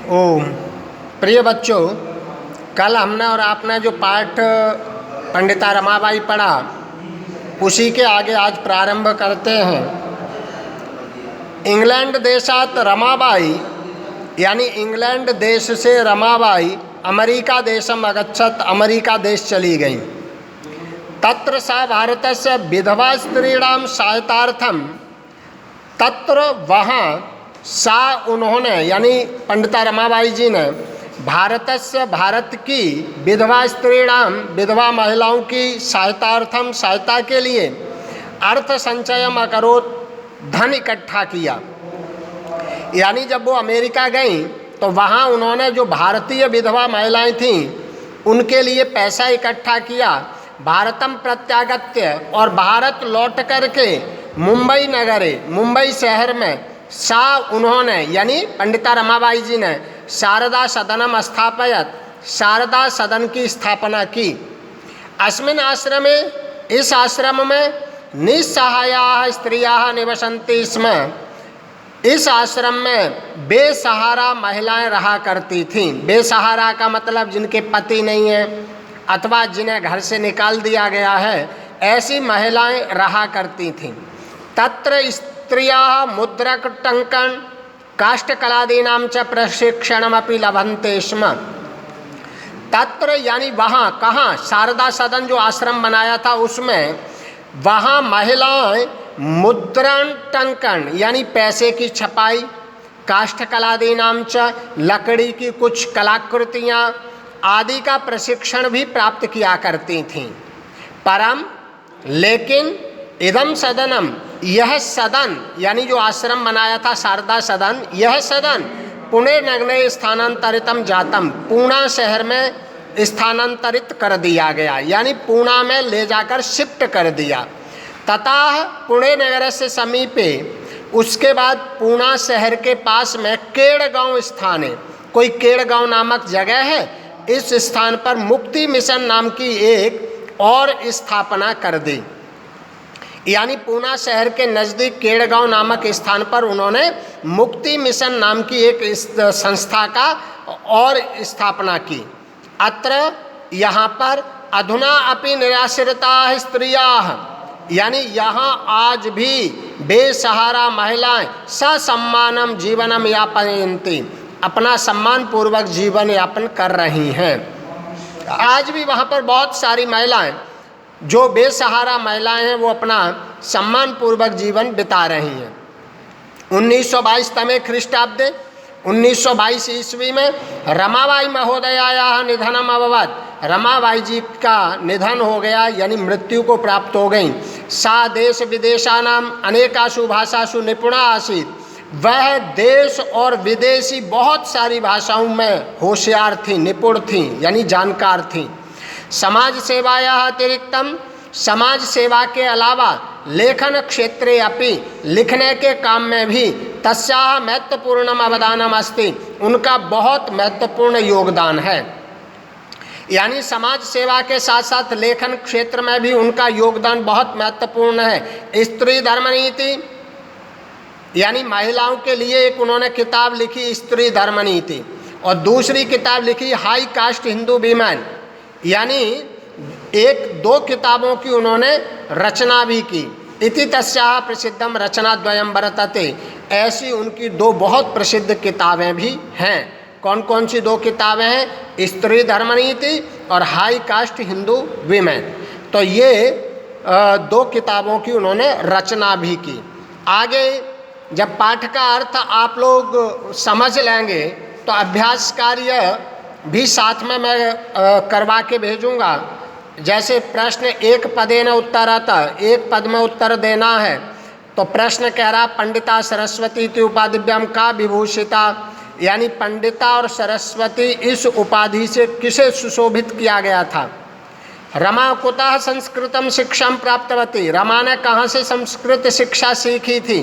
ओम। प्रिय बच्चों, कल हमने और आपने जो पाठ पंडिता रमाबाई पढ़ा उसी के आगे आज प्रारंभ करते हैं। इंग्लैंड देशात रमाबाई यानी इंग्लैंड देश से रमाबाई अमेरिका देशम अगच्छत, अमेरिका देश चली गई। तत्र सा भारतस्य विधवा स्त्रीणाम सहायतार्थम, तत्र वहाँ सा उन्होंने यानी पंडिता रमाबाई जी ने भारतस्य भारत की विधवा स्त्रीणाम विधवा महिलाओं की सहायतार्थम सहायता के लिए अर्थ संचयम अकरोत, धन इकट्ठा किया। यानी जब वो अमेरिका गई तो वहाँ उन्होंने जो भारतीय विधवा महिलाएं थीं उनके लिए पैसा इकट्ठा किया। भारतम प्रत्यागत्य, और भारत लौट करके मुंबई नगरे, मुंबई शहर में सा उन्होंने यानी पंडिता रमाबाई जी ने शारदा सदनम स्थापयत, शारदा सदन की स्थापना की। अस्मिन् आश्रमे, इस आश्रम में निस्सहाया स्त्रियाः निवसन्ति स्म, इस आश्रम में बेसहारा महिलाएं रहा करती थीं। बेसहारा का मतलब जिनके पति नहीं है अथवा जिन्हें घर से निकाल दिया गया है, ऐसी महिलाएं रहा करती थीं। तत्र स्त्रियाः मुद्रक टंकन काष्ठकलादीनां च प्रशिक्षणमपि लभन्ते स्म। तत्र यानी वहाँ, कहाँ? शारदा सदन जो आश्रम बनाया था उसमें वहाँ महिलाएं मुद्रण टंकन यानी पैसे की छपाई, काष्ठकलादीनां च लकड़ी की कुछ कलाकृतियाँ आदि का प्रशिक्षण भी प्राप्त किया करती थीं। परम लेकिन इदम सदनम, यह सदन यानी जो आश्रम बनाया था शारदा सदन, यह सदन पुणे नगरे स्थानांतरितम जातम, पूना शहर में स्थानांतरित कर दिया गया, यानी पूना में ले जाकर शिफ्ट कर दिया। तथा पुणे नगर से समीपे, उसके बाद पूना शहर के पास में केड़गांव स्थान है, कोई केड़गांव नामक जगह है, इस स्थान पर मुक्ति मिशन नाम की एक और स्थापना कर दी। यानी पूना शहर के नज़दीक केड़गांव नामक स्थान पर उन्होंने मुक्ति मिशन नाम की एक संस्था का और स्थापना की। अत्र यहाँ पर अधुना अपि निराश्रिता स्त्रियाः, यानी यहाँ आज भी बेसहारा महिलाएं ससम्मानम जीवनम यापयन्ति, अपना सम्मान पूर्वक जीवन यापन कर रही हैं। आज भी वहाँ पर बहुत सारी महिलाएं जो बेसहारा महिलाएं हैं वो अपना सम्मान पूर्वक जीवन बिता रही हैं। 1922 तमे ख्रीष्टाब्दे, 1922 ईस्वी में रमाबाई महोदयायाः निधनम अभवत्, रमाबाई जी का निधन हो गया यानी मृत्यु को प्राप्त हो गई। सा देश विदेशानाम अनेकासु भाषासु निपुणा आसीत्, वह देश और विदेशी बहुत सारी भाषाओं में होशियार थी, निपुण थी यानी जानकार थी। समाज सेवाया अतिरिक्तम, समाज सेवा के अलावा लेखन क्षेत्रे अपि, लिखने के काम में भी तस्याः महत्वपूर्णम अवदानम अस्ति, उनका बहुत महत्वपूर्ण योगदान है। यानी समाज सेवा के साथ साथ लेखन क्षेत्र में भी उनका योगदान बहुत महत्वपूर्ण है। स्त्री धर्म नीति यानी महिलाओं के लिए एक उन्होंने किताब लिखी स्त्री धर्म नीति, और दूसरी किताब लिखी हाई कास्ट हिंदू वीमेन, यानी एक दो किताबों की उन्होंने रचना भी की। इति तस्याः प्रसिद्धम रचनाद्वयं वर्तते, ऐसी उनकी दो बहुत प्रसिद्ध किताबें भी हैं। कौन कौन सी दो किताबें हैं? स्त्री धर्मनीति और हाई कास्ट हिंदू वीमेन। तो ये दो किताबों की उन्होंने रचना भी की। आगे जब पाठ का अर्थ आप लोग समझ लेंगे तो अभ्यास कार्य भी साथ में मैं करवा के भेजूँगा। जैसे प्रश्न एक पदेन उत्तरतः, एक पद में उत्तर देना है, तो प्रश्न कह रहा पंडिता सरस्वती इति उपाधिभ्याम का विभूषिता, यानी पंडिता और सरस्वती इस उपाधि से किसे सुशोभित किया गया था। रमा कुतः संस्कृतम शिक्षाम प्राप्तवती, रमा ने कहाँ से संस्कृत शिक्षा सीखी थी।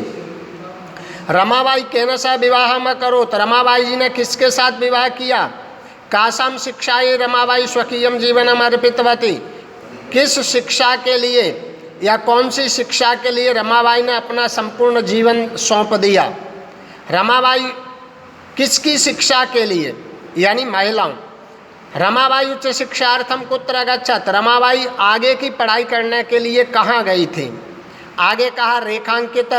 रमाबाई केन सह विवाह करोत, रमाबाई जी ने किसके साथ विवाह किया। कासाम शिक्षायै रमाबाई स्वकीयम जीवनम अर्पितवती, किस शिक्षा के लिए या कौन सी शिक्षा के लिए रमाबाई ने अपना संपूर्ण जीवन सौंप दिया। रमाबाई किसकी शिक्षा के लिए, यानी महिलाओं। रमाबाई उच्च शिक्षार्थम कुत्र गच्छत, रमाबाई आगे की पढ़ाई करने के लिए कहाँ गई थी। आगे कहा रेखांकित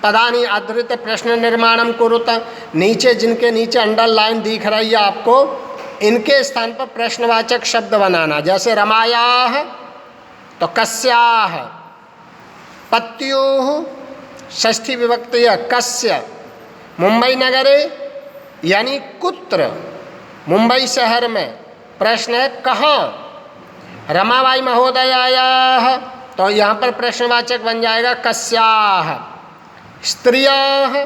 पदानि आधृत प्रश्न निर्माणम कुरुत, नीचे जिनके नीचे अंडरलाइन दिख रही है आपको, इनके स्थान पर प्रश्नवाचक शब्द बनाना। जैसे रमायाः तो कस्याः, पत्युः षष्ठी विभक्ति है कस्य, मुंबई नगरे यानी कुत्र, मुंबई शहर में, प्रश्न है कहाँ। रमाबाई महोदयायाः तो यहाँ पर प्रश्नवाचक बन जाएगा कस्याः। स्त्रियः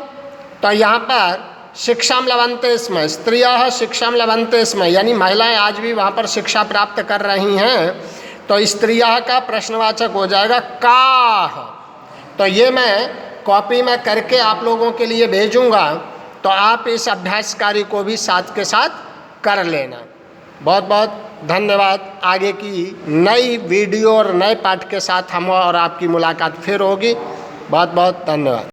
तो यहाँ पर शिक्षाम लभन्ते स्म, स्त्रियः शिक्षाम लभन्ते स्म, यानी महिलाएं आज भी वहाँ पर शिक्षा प्राप्त कर रही हैं, तो स्त्रियः का प्रश्नवाचक हो जाएगा काः। तो ये मैं कॉपी में करके आप लोगों के लिए भेजूँगा, तो आप इस अभ्यास कार्य को भी साथ के साथ कर लेना। बहुत बहुत धन्यवाद। आगे की नई वीडियो और नए पाठ के साथ हम और आपकी मुलाकात फिर होगी। बहुत बहुत धन्यवाद।